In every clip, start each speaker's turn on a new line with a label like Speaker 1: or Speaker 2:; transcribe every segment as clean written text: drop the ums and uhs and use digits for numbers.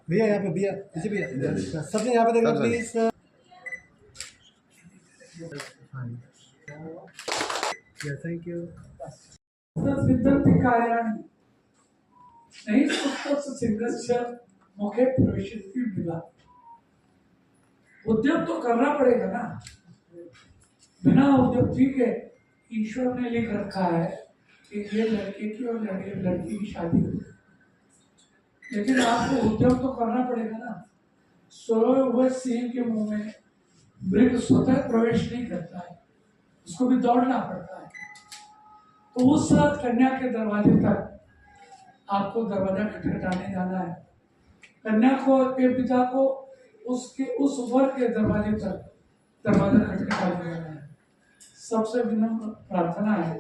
Speaker 1: भैया यहाँ पे भैया पीछे भैया सबसे यहाँ पे देखना प्लीज। Thank you.
Speaker 2: विद्यार्थी नहीं सिंगस्य मुखे प्रवेश मिला। उद्यम तो करना पड़ेगा ना, बिना उद्यम ठीक है ईश्वर ने लिख रखा है कि ये लड़के की और लड़की की शादी हो, लेकिन आपको उद्यम तो करना पड़ेगा ना। सोए हुए सिंह के मुंह में मृग स्वतः प्रवेश नहीं करता है, उसको भी दौड़ना पड़ता है। तो उस कन्या के दरवाजे तक आपको दरवाजा खटखटाने जाना है। कन्या को के पिता को उसके उस वर के दरवाजे तक दरवाजा खटखटाने जाना है। सबसे विनम्र प्रार्थना है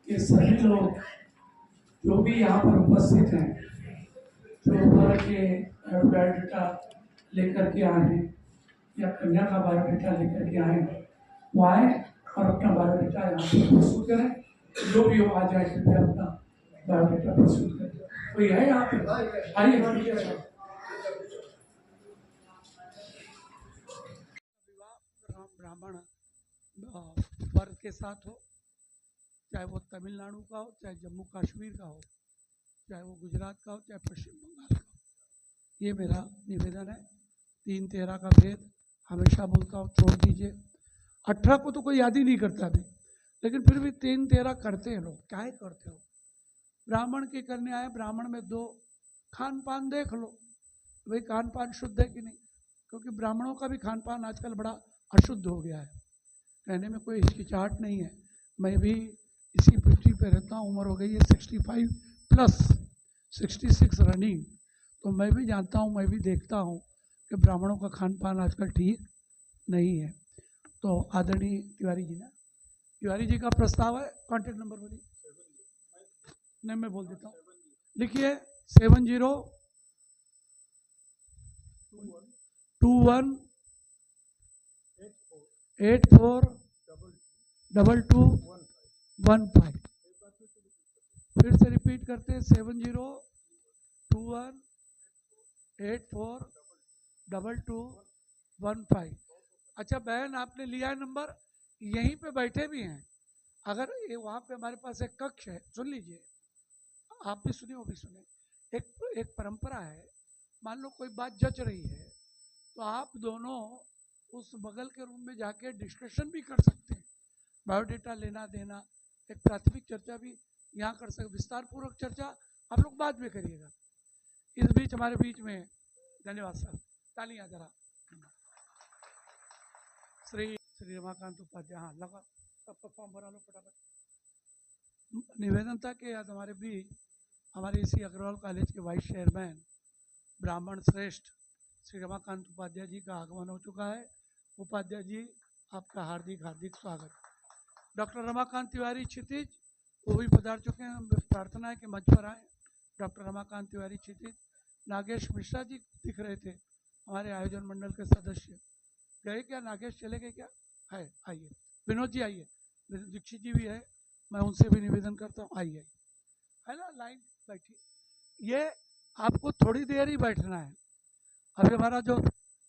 Speaker 2: कि सभी लोग जो भी यहाँ पर उपस्थित हैं, जो वर के बायोडाटा लेकर के आए हैं या कन्या का बायोडाटा लेकर के आए हैं, वो आए और अपना बायोडाटा यहाँ पर प्रस्तुत करें। जो भी हो आ जाए कृपया अपना बायोडाटा प्रस्तुत करें। तो यह है यहाँ पे आइए। ब्राह्मण वर्ग के साथ हो, चाहे वो तमिलनाडु का हो, चाहे जम्मू कश्मीर का हो, चाहे वो गुजरात का हो, चाहे पश्चिम बंगाल का हो, ये मेरा निवेदन है। 3-13 का भेद हमेशा बोलता हूँ, छोड़ दीजिए। 18 को तो कोई याद ही नहीं करता अभी, लेकिन फिर भी 3-13 करते हैं लोग। क्या करते हो? ब्राह्मण की करने आए, ब्राह्मण में 2 खान पान देख लो भाई, खान पान शुद्ध है कि नहीं, क्योंकि ब्राह्मणों का भी खान पान आजकल बड़ा अशुद्ध हो गया है। कहने में कोई हिचकिचाहट नहीं है, मैं भी इसी पृथ्वी पे रहता हूँ, उम्र हो गई है 65 प्लस 66 रनिंग, तो मैं भी जानता हूँ, मैं भी देखता हूँ कि ब्राह्मणों का खान पान आजकल ठीक नहीं है। तो आदरणीय तिवारी जी ना, तिवारी जी का प्रस्ताव है, कॉन्टेक्ट नंबर बोलिए। नहीं मैं बोल देता हूँ, लिखिए 7021842215। फिर से रिपीट करते हैं 7021842215। अच्छा बहन, आपने लिया है नंबर, यहीं पे बैठे भी हैं। अगर ये वहाँ पे हमारे पास एक कक्ष है, सुन लीजिए, आप भी सुनिए वो भी सुने। एक परंपरा है, मान लो कोई बात जच रही है तो आप दोनों उस बगल के रूम में जाके डिस्कशन भी कर सकते हैं। बायोडेटा लेना देना, एक प्राथमिक चर्चा भी यहाँ कर सकते, विस्तार पूर्वक चर्चा आप लोग बाद में करिएगा। इस बीच हमारे बीच में, धन्यवाद सर, तालियां जरा। श्री रमाकांत उपाध्याय, हाँ लगा, सबका फॉर्म भरा लो फटाफट। निवेदन था कि आज हमारे बीच हमारे इसी अग्रवाल कॉलेज के वाइस चेयरमैन ब्राह्मण श्रेष्ठ श्री रमाकांत उपाध्याय जी का आगमन हो चुका है। उपाध्याय जी आपका हार्दिक हार्दिक स्वागत। डॉक्टर रमाकांत तिवारी क्षितिज वो भी पधार चुके हैं, प्रार्थना है कि मंच पर आए। डॉक्टर रमाकांत तिवारी क्षितिज। नागेश मिश्रा जी दिख रहे थे, हमारे आयोजन मंडल के सदस्य, गए क्या? नागेश चले गए क्या? है, आइए। विनोद जी आइए, दीक्षित जी भी है, मैं उनसे भी निवेदन करता हूँ, आइए, है ना, लाइन बैठी। ये आपको थोड़ी देर ही बैठना है, अभी हमारा जो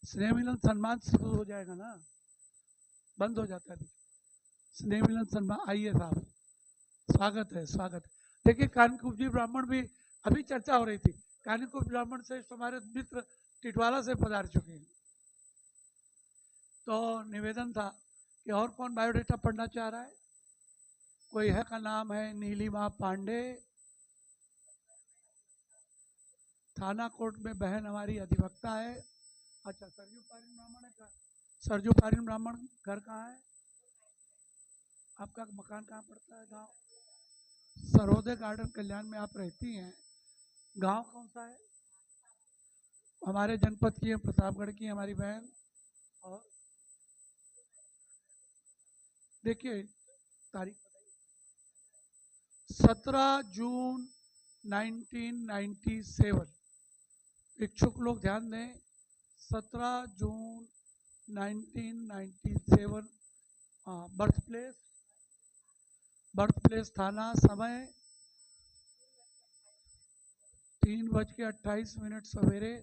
Speaker 2: स्नेह मिलन सम्मान शुरू हो जाएगा ना, बंद हो जाता है स्नेह मिलन सम्मान। आइए साहब, स्वागत है, स्वागत है। देखिए कानकुब जी ब्राह्मण भी, अभी चर्चा हो रही थी, कानकुब ब्राह्मण से हमारे मित्र टिटवाला से पधार चुके हैं। तो निवेदन था कि और कौन बायोडेटा पढ़ना चाह रहा है? कोई है का नाम है नीलिमा पांडे, थाना कोर्ट में बहन हमारी अधिवक्ता है। अच्छा, सरजू पारिन ब्राह्मण है का? सरजू पारिन ब्राह्मण, घर कहाँ है आपका? मकान कहाँ पड़ता है? गांव सरोदय गार्डन कल्याण में आप रहती हैं। गांव कौन सा है? हमारे जनपद की है, प्रतापगढ़ की हमारी बहन। और देखिए तारीख बताइए। 17 जून 1997। इच्छुक लोग ध्यान दें, 17 जून 1997। बर्थ प्लेस थाना, समय 3:28 सवेरे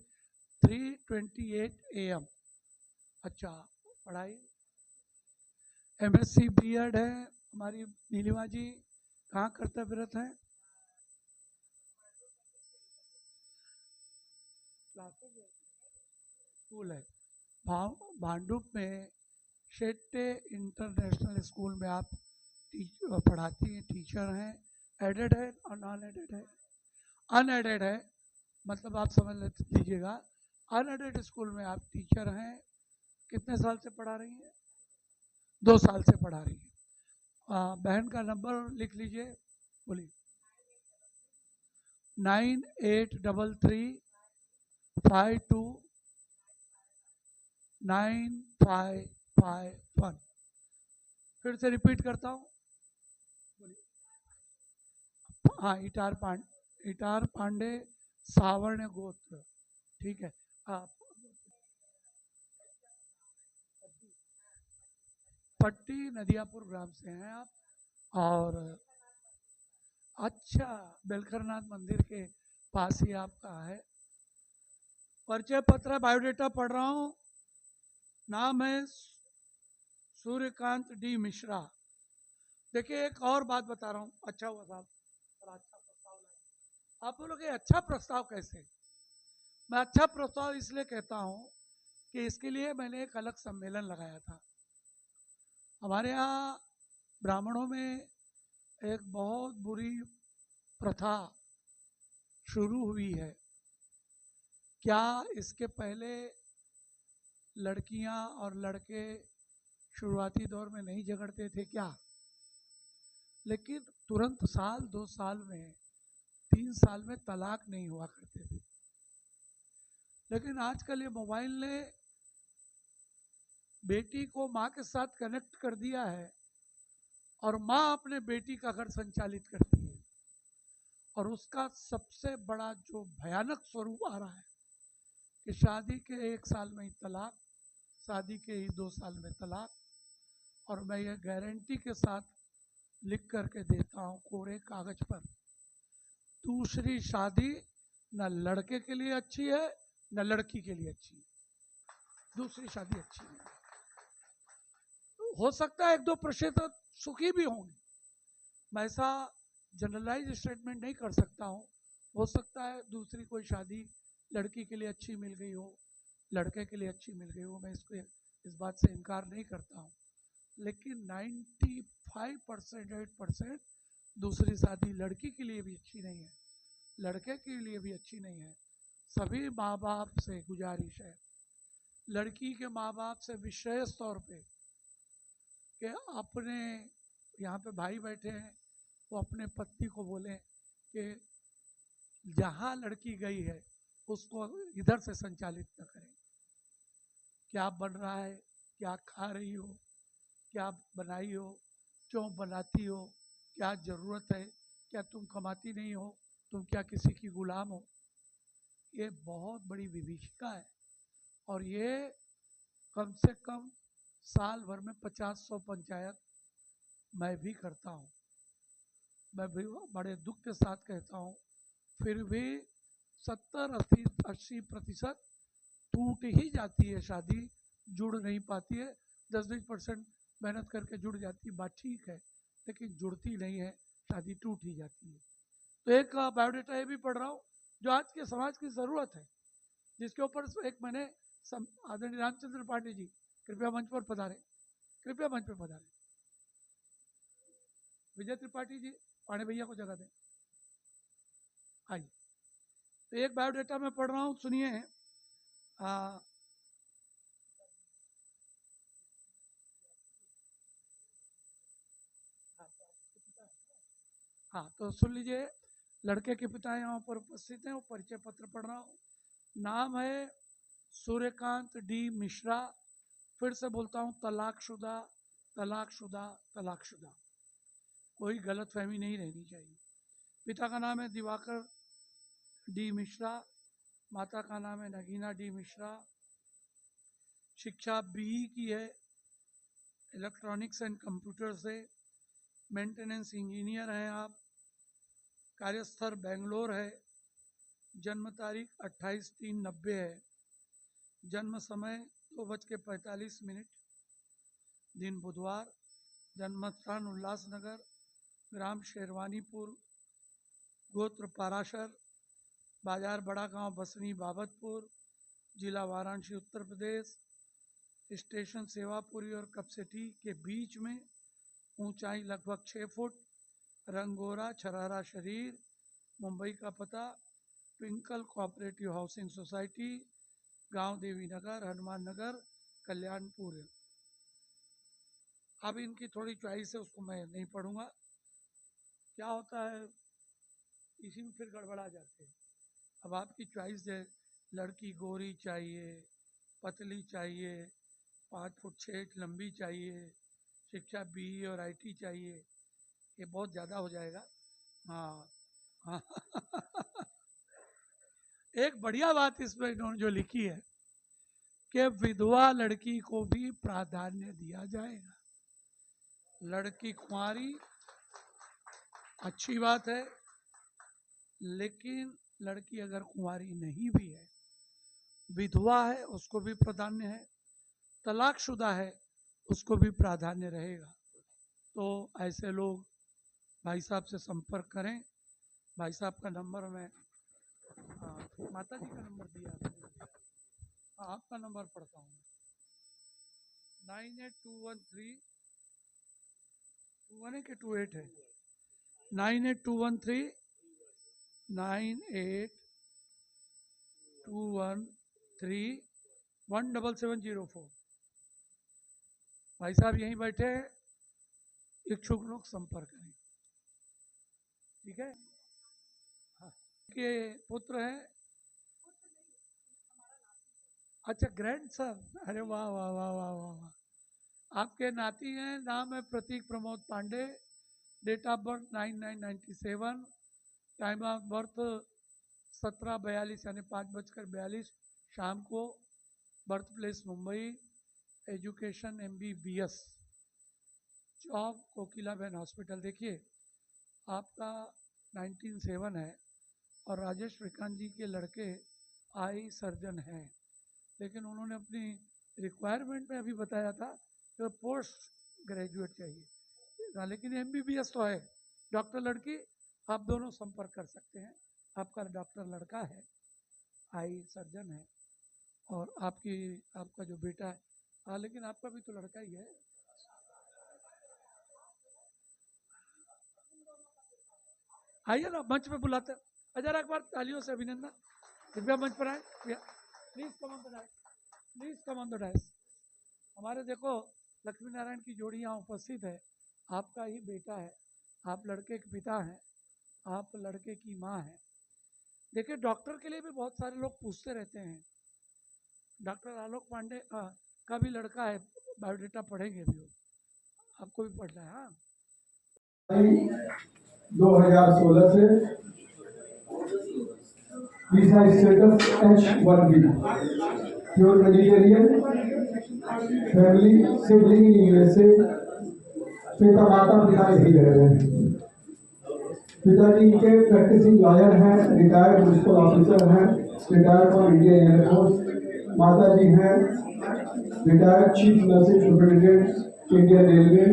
Speaker 2: 3:28 AM। अच्छा, पढ़ाई MSc B.Ed है हमारी नीलिमा जी। कहाँ कर्तव्यरत हैं? स्कूल है भांडुप में, शेट्टे इंटरनेशनल स्कूल में आप पढ़ाती हैं, टीचर हैं। एडेड है और नॉन एडेड है? अनएडेड है, मतलब आप समझ लीजिएगा अनएडेड स्कूल में आप टीचर हैं। कितने साल से पढ़ा रही हैं? 2 साल से पढ़ा रही हैं। बहन का नंबर लिख लीजिए, बोलिए। 9833529551। फिर से रिपीट करता हूँ, बोलिए। हाँ, इटार पांडे सावर्ण गोत्र, ठीक है। आप पट्टी नदियापुर ग्राम से हैं आप। और अच्छा, बेलखरनाथ मंदिर के पास ही आपका है। परिचय पत्र बायोडेटा पढ़ रहा हूँ। नाम है सूर्यकांत डी मिश्रा। देखिए एक और बात बता रहा हूँ, अच्छा हुआ साहब बड़ा अच्छा प्रस्ताव लाए। आप बोलोगे अच्छा प्रस्ताव कैसे? मैं अच्छा प्रस्ताव इसलिए कहता हूँ कि इसके लिए मैंने एक अलग सम्मेलन लगाया था। हमारे यहाँ ब्राह्मणों में एक बहुत बुरी प्रथा शुरू हुई है। क्या इसके पहले लड़कियां और लड़के शुरुआती दौर में नहीं झगड़ते थे क्या? लेकिन तुरंत साल 2 साल में 3 साल में तलाक नहीं हुआ करते थे। लेकिन आजकल ये मोबाइल ने बेटी को माँ के साथ कनेक्ट कर दिया है और माँ अपने बेटी का घर संचालित करती है। और उसका सबसे बड़ा जो भयानक स्वरूप आ रहा है कि शादी के 1 साल में ही तलाक, शादी के ही 2 साल में तलाक। और मैं ये गारंटी के साथ लिख करके देता हूँ कोरे कागज पर, दूसरी शादी न लड़के के लिए अच्छी है न लड़की के लिए अच्छी है। दूसरी शादी अच्छी नहीं। हो सकता है 1-2% सुखी भी होंगे, मैं ऐसा जनरलाइज स्टेटमेंट नहीं कर सकता हूँ। हो सकता है दूसरी कोई शादी लड़की के लिए अच्छी मिल गई हो, लड़के के लिए अच्छी मिल गई हो, मैं इसको इस बात से इनकार नहीं करता हूँ। लेकिन 95% 8% दूसरी शादी लड़की के लिए भी अच्छी नहीं है, लड़के के लिए भी अच्छी नहीं है। सभी माँ बाप से गुजारिश है, लड़की के माँ बाप से विशेष तौर पे, कि अपने यहाँ पे भाई बैठे हैं, वो अपने पत्नी को बोलें कि जहाँ लड़की गई है उसको इधर से संचालित न करें। क्या बन रहा है, क्या खा रही हो, क्या बनाई हो, क्यों बनाती हो, क्या ज़रूरत है, क्या तुम कमाती नहीं हो, तुम क्या किसी की गुलाम हो? ये बहुत बड़ी विभीषिका है। और ये कम से कम साल भर में 50-100 पंचायत मैं भी करता हूँ। मैं भी बड़े दुख के साथ कहता हूँ, फिर भी 70-80% टूट ही जाती है शादी, जुड़ नहीं पाती है। 10-20% मेहनत करके जुड़ जाती है, बात ठीक है, लेकिन जुड़ती नहीं है, शादी टूट ही जाती है। तो एक बायोडेटा ये भी पढ़ रहा हूँ जो आज के समाज की ज़रूरत है, जिसके ऊपर एक मैंने आदरणीय रामचंद्र पांडे जी कृपया मंच पर पधारे, कृपया मंच पर पधारे। विजय त्रिपाठी जी, पांडे भैया को जगह दें, आइए। तो एक बायोडेटा मैं पढ़ रहा हूँ, सुनिए। हाँ, तो सुन लीजिए, लड़के के पिता यहाँ पर उपस्थित हैं, वो परिचय पत्र पढ़ रहा हूँ। नाम है सूर्यकांत डी मिश्रा। फिर से बोलता हूँ, तलाकशुदा तलाकशुदा तलाकशुदा, कोई गलत फहमी नहीं रहनी चाहिए। पिता का नाम है दिवाकर डी मिश्रा, माता का नाम है नगीना डी मिश्रा। शिक्षा BE की है, इलेक्ट्रॉनिक्स एंड कंप्यूटर से। मेंटेनेंस इंजीनियर हैं आप। कार्यस्थल बेंगलोर है।
Speaker 3: जन्म तारीख 28/3/90 है। जन्म समय 2:45, दिन बुधवार। जन्म स्थान उल्लासनगर, ग्राम शेरवानीपुर, गोत्र पाराशर, बाजार बड़ा गांव बसनी बाबतपुर, जिला वाराणसी उत्तर प्रदेश। स्टेशन सेवापुरी और कपसेटी के बीच में, ऊंचाई लगभग 6 फुट, रंग गोरा, छरहरा शरीर। मुंबई का पता ट्विंकल कोऑपरेटिव हाउसिंग सोसाइटी, गांव देवी नगर, हनुमान नगर, कल्याणपुर। अब इनकी थोड़ी चॉइस है, उसको मैं नहीं पढ़ूंगा। क्या होता है, इसी में फिर गड़बड़ा जाते हैं। अब आपकी चॉइस है, लड़की गोरी चाहिए, पतली चाहिए, 5 फुट 6 इंच लंबी चाहिए, शिक्षा BE और IT चाहिए, ये बहुत ज़्यादा हो जाएगा। हाँ हाँ एक बढ़िया बात इसमें इन्होंने जो लिखी है कि विधवा लड़की को भी प्राधान्य दिया जाएगा। लड़की कुंवारी अच्छी बात है, लेकिन लड़की अगर कुंवारी नहीं भी है, विधवा है, उसको भी प्राधान्य है, तलाकशुदा है, उसको भी प्राधान्य रहेगा। तो ऐसे लोग भाई साहब से संपर्क करें। भाई साहब का नंबर मैं माता जी का नंबर दिया था, आपका नंबर पढ़ता हूँ। 98213 21 है कि 28 है? 98213 98213 17704। भाई साहब यहीं बैठे हैं, इच्छुक लोग संपर्क करें। ठीक है। हाँ, के पुत्र हैं। अच्छा, ग्रैंड सन। अरे वाह वाह वाह वाह वाह वाह, आपके नाती हैं। नाम है Prateek Pramod Pandey. Date of birth 9/9/97। Time of birth 17:42 यानी 5:42 शाम को। Birth place Mumbai. Education MBBS। Job Kokilaben hospital. देखिए, आपका 1907 है और राजेश श्रीकांत जी के लड़के आई सर्जन हैं, लेकिन उन्होंने अपनी रिक्वायरमेंट में अभी बताया था कि पोस्ट ग्रेजुएट चाहिए, लेकिन MBBS तो है। डॉक्टर लड़की, आप दोनों संपर्क कर सकते हैं। आपका डॉक्टर लड़का है, आई सर्जन है, और आपका जो बेटा है, हाँ, लेकिन आपका भी तो लड़का ही है। आइए ना, मंच पे बुलाते हैं। जरा एक बार तालियों से अभिनंदन। कृपया मंच पर आए, please come on the dice, please come on the dice. हमारे देखो लक्ष्मी नारायण की जोड़ी यहाँ उपस्थित है। आपका ही बेटा है, आप लड़के के पिता हैं, आप लड़के की माँ हैं। देखिए, डॉक्टर के लिए भी बहुत सारे लोग पूछते रहते हैं। डॉक्टर आलोक पांडे का भी लड़का है, बायोडेटा पढ़ेंगे भी, आपको भी पढ़ना है। हाँ,
Speaker 1: 2016 से visa status H1B, pure vegetarian, family sibling in USA, पिता माता पिता यही रह रहे हैं। पिताजी के प्रैक्टिसिंग लॉयर हैं, रिटायर्ड म्युनिसिपल ऑफिसर हैं, रिटायर्ड फ्रॉम इंडियन एयरफोर्स। माता जी हैं retired chief nursing superintendent Indian railway.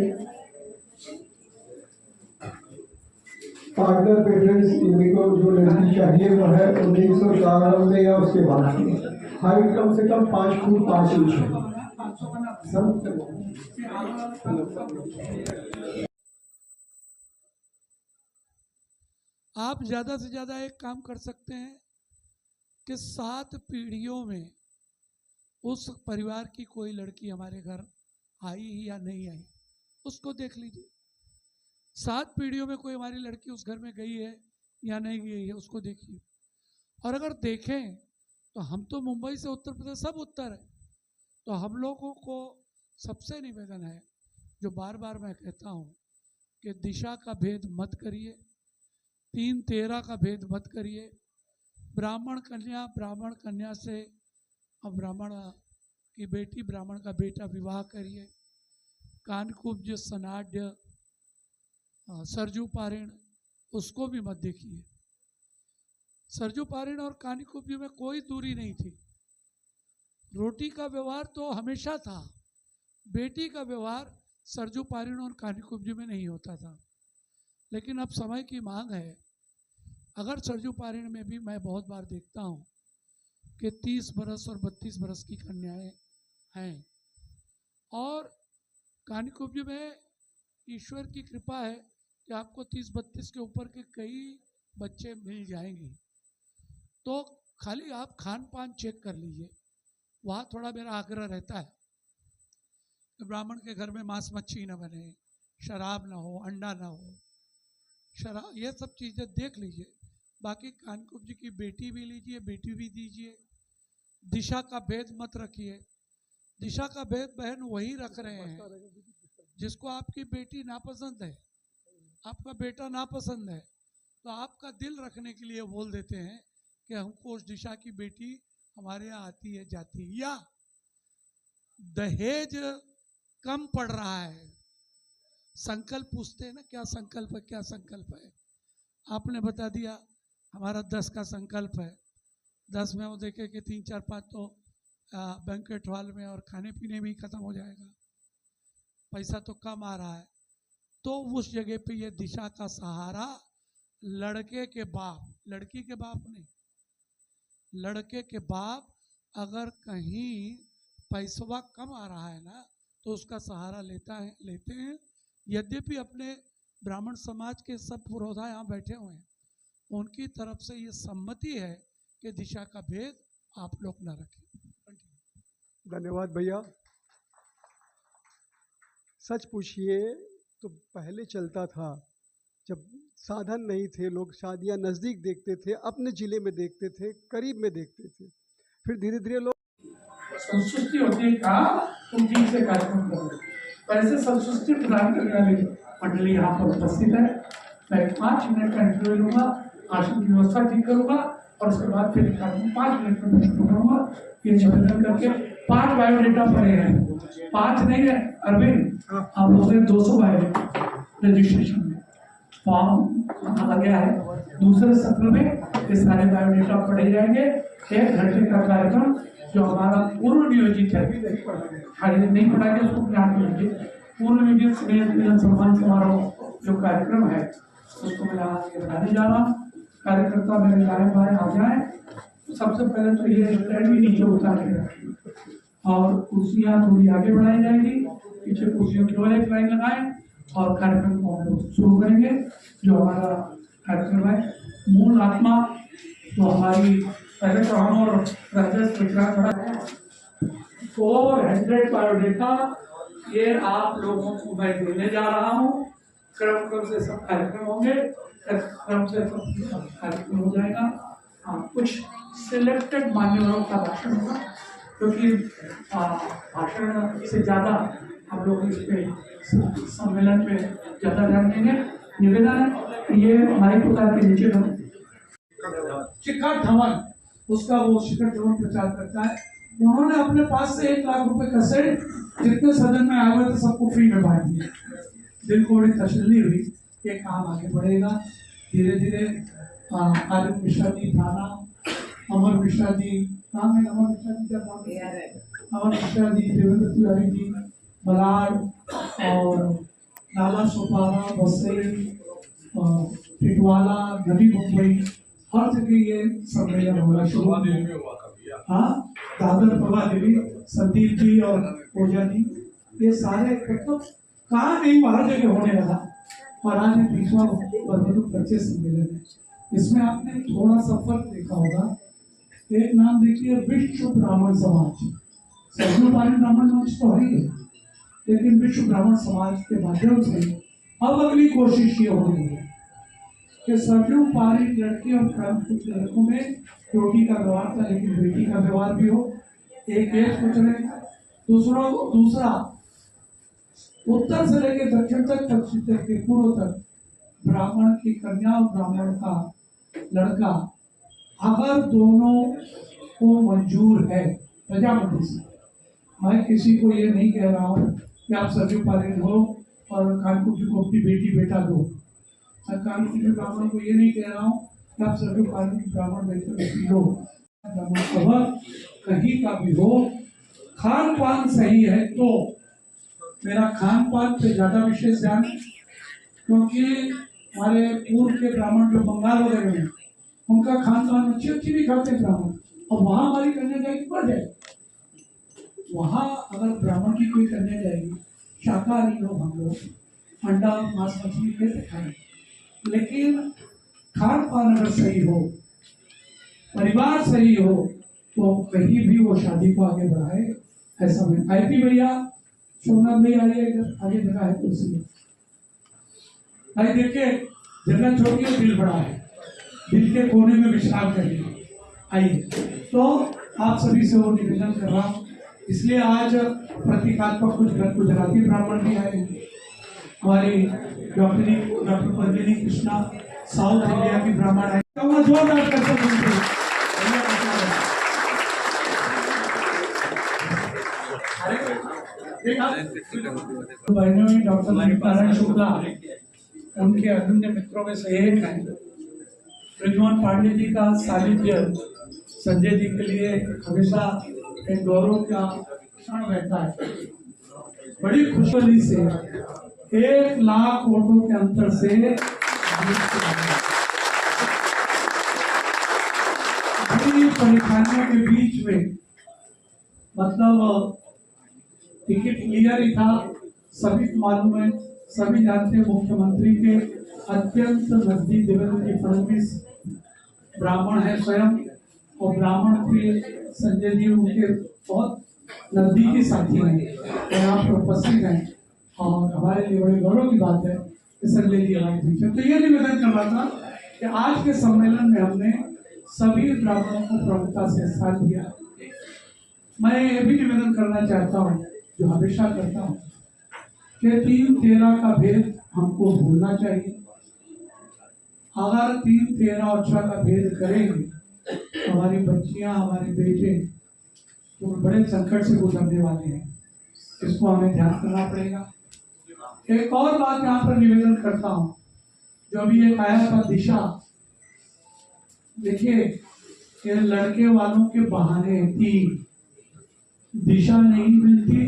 Speaker 1: Partner preference इनको जो लड़की चाहिए वो है 1994 या उसके बाद। हाइट कम से कम 5 फुट 5 इंच है।
Speaker 3: आप ज़्यादा से ज़्यादा एक काम कर सकते हैं कि 7 पीढ़ियों में उस परिवार की कोई लड़की हमारे घर आई या नहीं आई, उसको देख लीजिए। 7 पीढ़ियों में कोई हमारी लड़की उस घर में गई है या नहीं गई है, उसको देखिए। और अगर देखें तो हम तो मुंबई से उत्तर प्रदेश सब उत्तर है, तो हम लोगों को सबसे निवेदन है, जो बार बार मैं कहता हूँ, कि दिशा का भेद मत करिए, 3-13 का भेद मत करिए। ब्राह्मण कन्या से ब्राह्मण की बेटी, ब्राह्मण का बेटा विवाह करिए। कानकुब्ज, सनाड्य, सरजू पारिण, उसको भी मत देखिए। सरजू पारिण और कानीकुब्ज में कोई दूरी नहीं थी। रोटी का व्यवहार तो हमेशा था, बेटी का व्यवहार सरजू पारिण और कानीकुब्ज में नहीं होता था। लेकिन अब समय की मांग है। अगर सरजू पारिण में भी मैं बहुत बार देखता हूँ कि 30 बरस और 32 बरस की कन्याएं हैं, और कानीकुब्ज में ईश्वर की कृपा है कि आपको 30-32 के ऊपर के कई बच्चे मिल जाएंगे। तो खाली आप खान पान चेक कर लीजिए। वहाँ थोड़ा मेरा आग्रह रहता है कि ब्राह्मण के घर में मांस मच्छी न बने, शराब ना हो, अंडा ना हो, शराब, ये सब चीज़ें देख लीजिए। बाकी कानीकुब्ज की बेटी भी लीजिए, बेटी भी दीजिए। दिशा का भेद मत रखिए। दिशा का भेद बहन वही रख रहे हैं जिसको आपकी बेटी नापसंद है, आपका बेटा नापसंद है, तो आपका दिल रखने के लिए बोल देते हैं कि हमको उस दिशा की बेटी हमारे यहाँ आती है, जाती है। या दहेज कम पड़ रहा है, संकल्प पूछते हैं ना, क्या संकल्प है, क्या संकल्प है। आपने बता दिया हमारा 10 का संकल्प है। 10 में वो देखे कि 3, 4, 5 तो बैंक्वेट हॉल में और खाने पीने में ही खत्म हो जाएगा, पैसा तो कम आ रहा है। तो उस जगह पे ये दिशा का सहारा लड़के के बाप, लड़की के बाप नहीं, लड़के के बाप अगर कहीं पैसवा कम आ रहा है ना, तो उसका सहारा लेते हैं। यद्यपि अपने ब्राह्मण समाज के सब पुरोधा यहाँ बैठे हुए हैं, उनकी तरफ से ये सम्मति है कि दिशा का भेद आप लोग न रखें।
Speaker 1: धन्यवाद भैया। सच पूछिए तो पहले चलता था, जब साधन नहीं थे, लोग शादियां नज़दीक देखते थे, अपने जिले में देखते थे, करीब में देखते थे। फिर धीरे धीरे लोग
Speaker 2: संतुष्टि होती है, कहा तुम ठीक से कार्यक्रम करो। वैसे संतुष्टि प्रदान करने वाली मंडली यहाँ पर उपस्थित है। मैं 5 मिनट का इंटरव्यू लूंगा, आसन की व्यवस्था ठीक करूंगा और उसके बाद फिर 5 मिनट में शुरू करूंगा। ये निवेदन करके 5 बायोडेटा पड़े हैं, 5 नहीं है अरविंद, आप लोगों ने 200 बायोडेटा रजिस्ट्रेशन में फॉर्म आ गया है। दूसरे सत्र में ये सारे बायोडेटा पढ़े जाएंगे। 1 घंटे का कार्यक्रम जो हमारा पूर्व नियोजित है, खाली नहीं पढ़ाएंगे उसको ज्ञान मिलेंगे। पूर्व नियोजित स्नेह मिलन सम्मान समारोह जो कार्यक्रम है उसको मैं आगे बढ़ाने जा रहा हूँ। कार्यकर्ता मेरे दाएं बाएं आ जाए। सबसे पहले तो ये स्टैंड भी नीचे उतार के रखें और कुर्सियाँ थोड़ी आगे बढ़ाई जाएगी। पीछे कुर्सियों की ओर एक लाइन लगाएं और कार्यक्रम को हम लोग शुरू करेंगे। जो हमारा कार्यक्रम है, मूल आत्मा तो हमारी, पहले तो हम और राजेश विक्रांत बड़ा है 400 बायोडेटा ये आप लोगों को मैं देने जा रहा हूँ। क्रम से सब कार्यक्रम होंगे, क्रम से सब कार्यक्रम हो जाएगा। हाँ, कुछ सिलेक्टेड मान्यवरों का भाषण होगा, क्योंकि भाषण से ज़्यादा हम लोग इस पे सम्मेलन पे ज़्यादा ध्यान देंगे। निवेदन है ये माइक उतार के नीचे शिखर धवन, उसका वो शिखर धवन प्रचार करता है। उन्होंने अपने पास से 1 लाख रुपए का सेट जितने सदन में आए हुए थे सबको फ्री में बांट दिया। दिल को बड़ी तसल्ली हुई, ये काम आगे बढ़ेगा धीरे धीरे। आर्य मिश्रा जी थाना, अमर मिश्रा जी, नाम है अमर मिश्रा जी का नाम है, अमर मिश्रा जी, देवेंद्र तिवारी जी, बलाड और नाला सोपारा, बसई, टिटवाला, नवी मुंबई, हर जगह ये सम्मेलन होगा शुरू। हाँ, दादर प्रभा देवी, संदीप जी और पूजा जी, ये सारे मतलब कहाँ नहीं हर जगह होने लगा। और आज 20वां बच्चे सम्मेलन है। इसमें आपने थोड़ा सा फर्क देखा होगा। एक नाम देखिए, विश्व ब्राह्मण समाज। सरजू पारिण ब्राह्मण समाज तो है ही है, लेकिन विश्व ब्राह्मण समाज के माध्यम से अब अगली कोशिश ये हो रही है कि सरजू पारिण लड़के और कुछ लड़कों में रोटी का व्यवहार था, लेकिन बेटी का व्यवहार भी हो। एक कुछ रहे, दूसरा उत्तर से लेकर दक्षिण तक, दक्षिण से लेकर पूर्व तक ब्राह्मण की कन्या और ब्राह्मण का लड़का अगर दोनों को मंजूर है प्रजापति से, मैं किसी को ये नहीं कह रहा हूँ कि आप सरजू पारिण हो और कानपुर को अपनी बेटी बेटा दो। मैं कानपुर ब्राह्मण को ये नहीं कह रहा हूँ कि आप सभी ब्राह्मण व्यक्ति लोग ब्राह्मण सभा कहीं का भी हो, खान पान सही है तो मेरा खान पान पे ज्यादा विशेष ध्यान है, क्योंकि हमारे पूर्व के ब्राह्मण जो बंगाल वगैरह में उनका खान पान अच्छी भी खाते हैं ब्राह्मण, और वहां हमारी कन्या जाएगी बढ़ जाए। वहां अगर ब्राह्मण की कोई कन्या जाएगी, शाकाहारी लोग हम लोग अंडा मांस मछली कैसे खाएंगे, लेकिन खान पान अगर सही हो, परिवार सही हो, तो कहीं भी वो शादी को आगे बढ़ाए। ऐसा में आईपी भैया, सोमनाथ भैया आइए, इधर आगे जगह है कुर्सी में। भाई देखिए, जगह छोटी है, दिल बड़ा है, दिल के कोने में विश्राम करिए। आइए, तो आप सभी से वो निवेदन कर रहा हूँ, इसलिए आज प्रतीकात्मक कुछ गुजराती ब्राह्मण भी आए हैं। हमारी डॉक्टर पंजली कृष्णा साउथ इंडिया की ब्राह्मण है, तो जोरदार कर सकते बहनों में डॉक्टर नारायण शुक्ला उनके अनन्य मित्रों में से एक है। ब्रिजमोहन पांडे जी का सानिध्य संजय जी के लिए हमेशा एक गौरव का क्षण रहता है। बड़ी खुशहाली से 1 लाख वोटों के अंतर से बड़ी परेशानियों के बीच में, मतलब टिकट क्लियर ही था, सभी को मालूम है, सभी जानते हैं मुख्यमंत्री के अत्यंत नजदीक देवेंद्र जी फडणवीस ब्राह्मण है स्वयं, और ब्राह्मण के संजय जी उनके बहुत नजदीकी साथी हैं, और यहाँ पर उपस्थित हैं, और हमारे लिए बड़े गौरव की बात है कि संजय जी हमारे बीच में। तो ये निवेदन कर रहा था कि आज के सम्मेलन में हमने सभी ब्राह्मणों को प्रमुखता से स्थान दिया। मैं ये भी निवेदन करना चाहता हूँ, जो हमेशा करता हूँ, कि 3-13 का भेद हमको भूलना चाहिए। अगर 3-13 और 6 का भेद करेंगे, हमारी बच्चियां, हमारे बेटे तो बड़े संकट से गुजरने वाले हैं, इसको हमें ध्यान करना पड़ेगा। एक और बात यहाँ पर निवेदन करता हूँ, जो अभी एक आया था दिशा, देखिए ये लड़के वालों के बहाने 3 दिशा नहीं मिलती,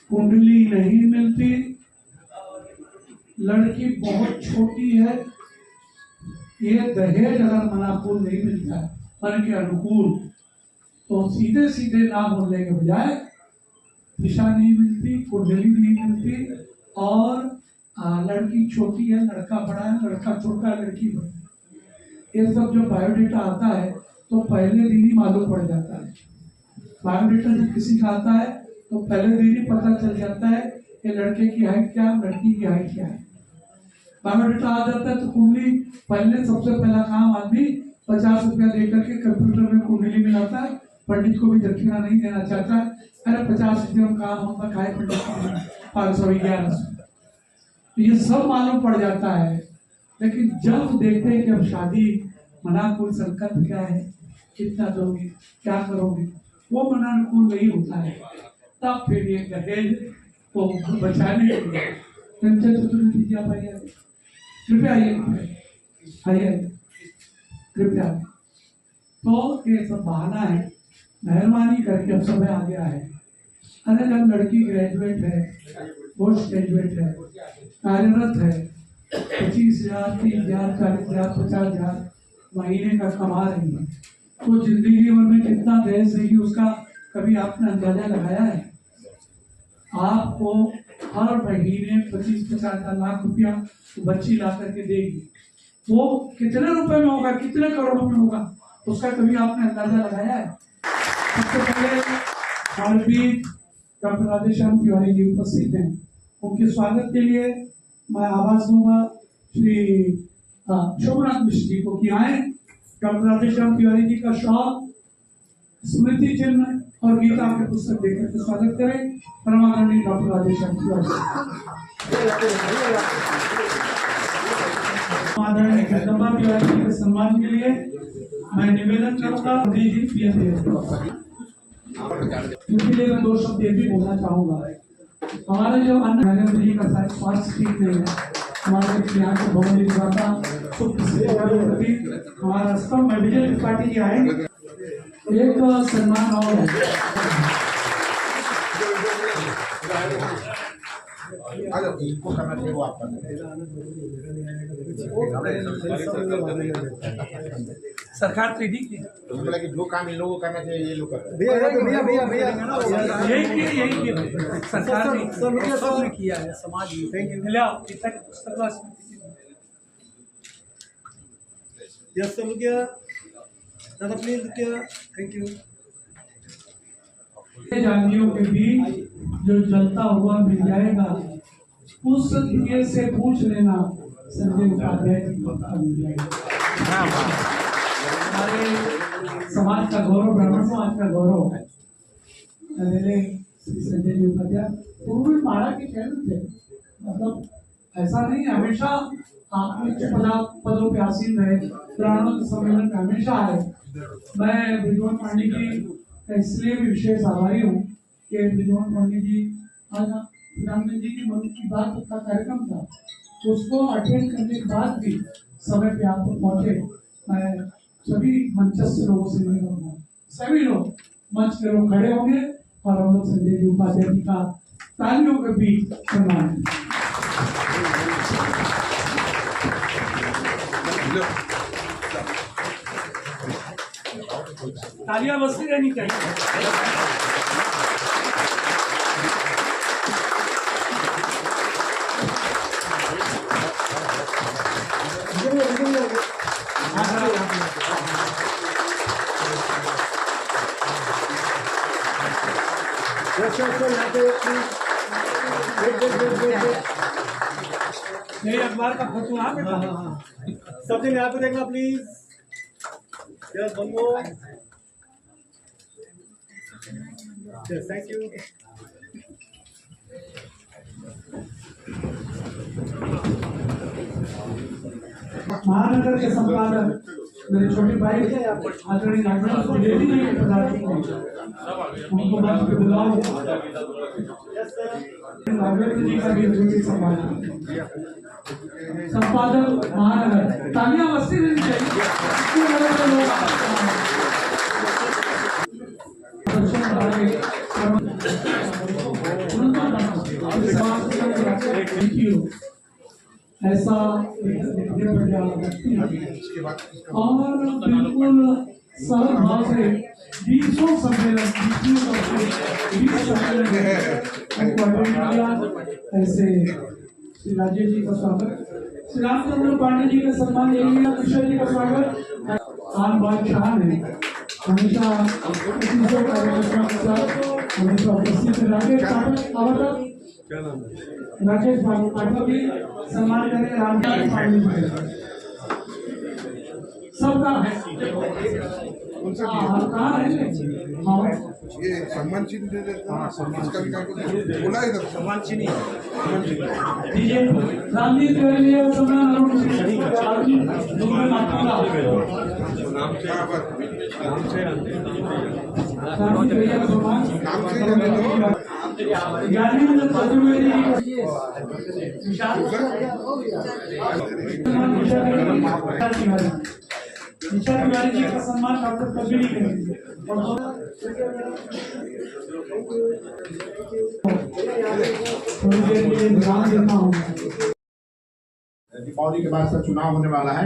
Speaker 2: कुंडली नहीं मिलती, लड़की बहुत छोटी है, ये दहेज अगर मनापुर नहीं मिलता है मन के अनुकूल, तो सीधे सीधे ना बोलने के बजाय दिशा नहीं मिलती, कुंडली नहीं मिलती, और लड़की छोटी है, लड़का बड़ा है, लड़का छोटा है, लड़की बड़ी है, ये सब जो बायोडेटा आता है तो पहले दिन ही मालूम पड़ जाता है। बायोडेटा जब किसी का आता है तो पहले दिन ही पता चल जाता है कि लड़के की हाइट क्या है, लड़की की हाइट क्या है। बायोडेटा आ जाता है तो कुंडली, पहले सबसे पहला काम आदमी 50 रुपया देकर के कंप्यूटर में कुंडली मिलाता है, पंडित को भी दक्षिणा नहीं देना चाहता है, अरे 50 रुपये में काम होता खाए पंडित 511, ये सब मालूम पड़ जाता है। लेकिन जब देखते हैं कि अब शादी मनाकुल संकल्प क्या है, कितना दोगे, क्या करोगे, वो मनानुकूल नहीं होता है, तब फिर ये दहेज को बचाने के लिए कृपया आइए, कृपया। तो ये सब बहाना है, मेहरबानी करके अब समय आ गया है। अरे जब लड़की ग्रेजुएट है, पोस्ट ग्रेजुएट है, कार्यरत है, 25,000, 30,000, 40,000, 50,000 महीने का कमा रही है, तो जिंदगी भर में कितना दहेज देगी उसका कभी आपने अंदाजा लगाया है? आपको हर महीने 25-50 लाख रुपया बच्ची ला करके देगी, वो कितने रुपए में होगा, कितने करोड़ों में होगा, उसका कभी आपने अंदाजा लगाया है? सबसे पहले हमारे बीच डॉक्टर राधेश्याम तिवारी जी उपस्थित हैं, उनके स्वागत के लिए मैं आवाज दूंगा श्री शोभनाथ मिश्र जी को कि आए, डॉक्टर राधेश्याम तिवारी जी का शॉल, स्मृति चिन्ह और गीता के पुस्तक देकर के स्वागत करें। परमानंदी डॉक्टर राधेश्याम तिवारी आदरणीय जगदम्बा तिवारी जी के सम्मान के लिए मैं निवेदन करूंगा, मैं 2 शब्द ये भी बोलना चाहूंगा। हमारे जो अन्य जी का स्वास्थ्य ठीक नहीं है, हमारे यहाँ के भवन निर्माता हमारा स्तंभ में विजय त्रिपाठी जी आएंगे। एक सम्मान और है।
Speaker 4: इनको करना चाहिए वो आपका
Speaker 2: सरकार तो यही की
Speaker 4: तो बोला कि जो काम इन लोगों को करना चाहिए ये लोग करते
Speaker 2: यही की सरकार ने किया है समाज में।
Speaker 5: यस सर रुकिए दादा प्लीज रुकिए थैंक यू।
Speaker 2: जातियों के बीच जो जलता हुआ मिल जाएगा उस दिए से पूछ लेना संजय उपाध्याय जी को मिल जाएगा। हमारे समाज का गौरव, ब्राह्मण समाज का गौरव श्री संजय जी उपाध्याय पूर्व में महाराज के चैनल थे। मतलब ऐसा नहीं, हमेशा आप उच्च पदों पे आसीन रहे, ब्राह्मणों के सम्मेलन में हमेशा आए। मैं विद्वान पांडे जी इसलिए भी विशेष आभारी हूँ कि विद्वान पांडे जी आज प्रधानमंत्री जी की मन की बात का कार्यक्रम था, उसको अटेंड करने के बाद भी समय पे आप पहुंचे। मैं सभी मंचस्थ लोगों से मिल रहा हूँ, सभी लोग मंच के लोग खड़े होंगे और हम लोग संजय जी उपाध्याय जी का तालियों के बीच सम्मान। तालियां बजती रहनी चाहिए। मेरे अखबार का फोटो आप
Speaker 5: सब जन यहाँ पे देखना please. Yes one more yes thank you.
Speaker 2: महानगर के संपादक मेरे छोटे भाई आदरणीय नागराज को ले ली है प्रधान उनको मंच पे बुलाओ। नागराज जी का भी अतिथि संपादक महानगर, तालियां बजती रहनी चाहिए। ऐसा और बिल्कुल सरल भाव से 20 सम्मेलन ऐसे श्री राजेश जी का स्वागत, श्री रामचंद्र पांडे जी का सम्मान, कृष्ण जी का स्वागत। आन बादशाह ने हमेशा हमेशा उपस्थित राजेश पाठक जी सम्मान करें। रामचंद्र पांडे जी सबका है
Speaker 6: ये सम्मान चिन्ह दे देता है। इसका भी क्या बोला इधर सम्मान चिन्ह
Speaker 2: रामजी के लिए सम्मान अरुण निशा तिवारी जी का सम्मान डॉक्टर कभी नहीं करेंगे।
Speaker 4: दीपावली के बाद से चुनाव होने वाला है,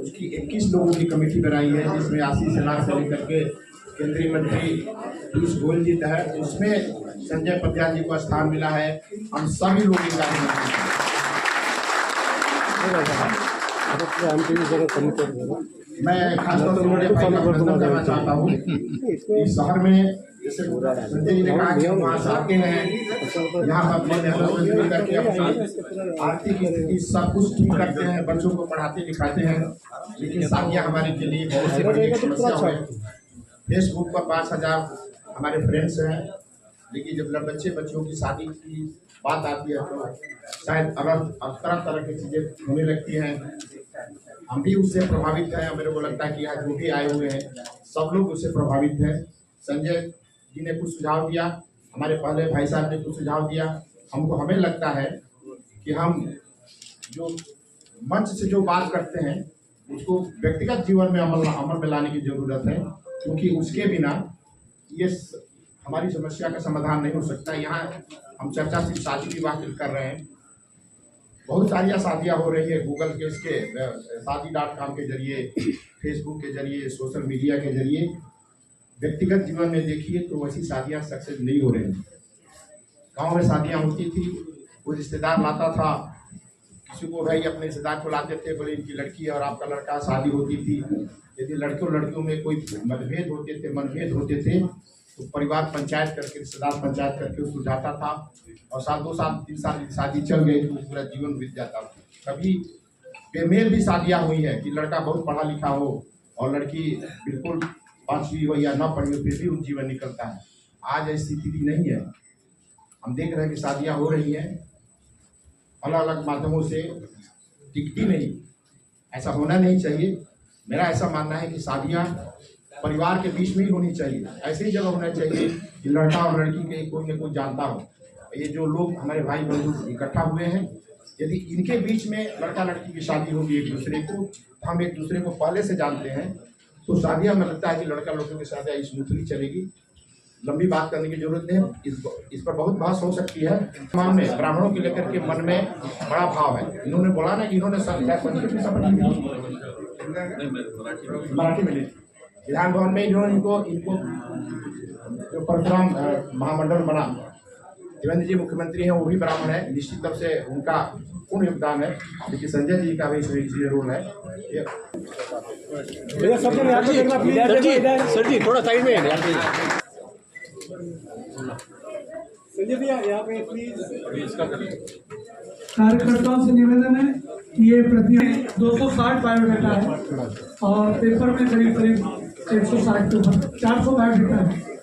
Speaker 4: उसकी 21 लोगों की कमेटी बनाई है, जिसमें आशीष सेना से लेकर के केंद्रीय मंत्री पीयूष गोयल जी है, उसमें संजय पद्या जी को स्थान मिला है। हम सभी लोग मैं खासतौर से मेरे भाई का अभिनंदन करना चाहता हूँ। इस शहर में जैसे संजय जी ने कहा कि हम वहाँ से आते हैं, यहाँ अपने मेहनत करके अपनी आर्थिक स्थिति सब कुछ ठीक करते हैं, बच्चों को पढ़ाते लिखाते हैं, लेकिन शादियाँ हमारे के लिए बहुत सी बड़ी समस्या है। फेसबुक पर 5000 हमारे फ्रेंड्स हैं, लेकिन जब बच्चे बच्चों की शादी की बात आती है तो शायद तरह तरह की चीज़ें होने लगती हैं। हम भी उससे प्रभावित हैं। मेरे को लगता है कि यहाँ जो भी आए हुए हैं सब लोग उससे प्रभावित हैं। संजय जी ने कुछ सुझाव दिया, हमारे पहले भाई साहब ने कुछ सुझाव दिया। हमें लगता है कि हम जो मंच से जो बात करते हैं उसको व्यक्तिगत जीवन में अमल में लाने की जरूरत है, क्योंकि उसके बिना ये हमारी समस्या का समाधान नहीं हो सकता। यहाँ हम चर्चा सिर्फ शादी विवाह की कर रहे हैं, बहुत सारी शादियाँ हो रही है गूगल के इसके शादी.com के जरिए, फेसबुक के जरिए, सोशल मीडिया के जरिए। व्यक्तिगत जीवन में देखिए तो वैसी शादियाँ सक्सेस नहीं हो रही। गांव में शादियाँ होती थी, कोई रिश्तेदार लाता था, किसी को भाई अपने रिश्तेदार को लाते थे, बोले इनकी लड़की और आपका लड़का, शादी होती थी। यदि लड़कियों में कोई मनभेद होते थे तो परिवार पंचायत करके, रिश्तेदार पंचायत करके उसको जाता था और 7 2 साल 3 साल की शादी चल गई तो पूरा जीवन बीत जाता था। कभी बेमेल भी शादियाँ हुई है कि लड़का बहुत पढ़ा लिखा हो और लड़की बिल्कुल 5वीं हो या ना पढ़ी हो, फिर भी उन जीवन निकलता है। आज ऐसी स्थिति नहीं है। हम देख रहे हैं कि शादियाँ हो रही हैं अलग अलग माध्यमों से, टिकती नहीं। ऐसा होना नहीं चाहिए। मेरा ऐसा मानना है कि शादियाँ परिवार के बीच में ही होनी चाहिए। ऐसी जगह होना चाहिए कि लड़का और लड़की के कोई न कोई जानता हो। ये जो लोग हमारे भाई बंधु इकट्ठा हुए हैं, यदि इनके बीच में लड़का लड़की की शादी होगी एक दूसरे को, तो हम एक दूसरे को पहले से जानते हैं, तो शादियाँ में लगता है कि लड़का लड़कियों की शादियाँ स्मूथली चलेगी। लंबी बात करने की जरूरत नहीं। इस पर बहुत बहस हो सकती है। मन में ब्राह्मणों के लेकर के मन में बड़ा भाव है। इन्होंने बोला ना कि इन्होंने मराठी में विधान भवन में इन्होंने इनको जो परशुराम महामंडल बना, देवेंद्र जी मुख्यमंत्री हैं, वो भी ब्राह्मण है। निश्चित रूप से उनका पूर्ण योगदान है, लेकिन संजय जी का भी इसमें रोल है।
Speaker 5: सर जी थोड़ा साइड में संजय भैया यहाँ पे प्लीज।
Speaker 3: कार्यकर्ताओं से निवेदन है कि ये प्रति 260 बायोडाटा है और पेपर में करीब 160 के ऊपर 400 बायोडाटा है।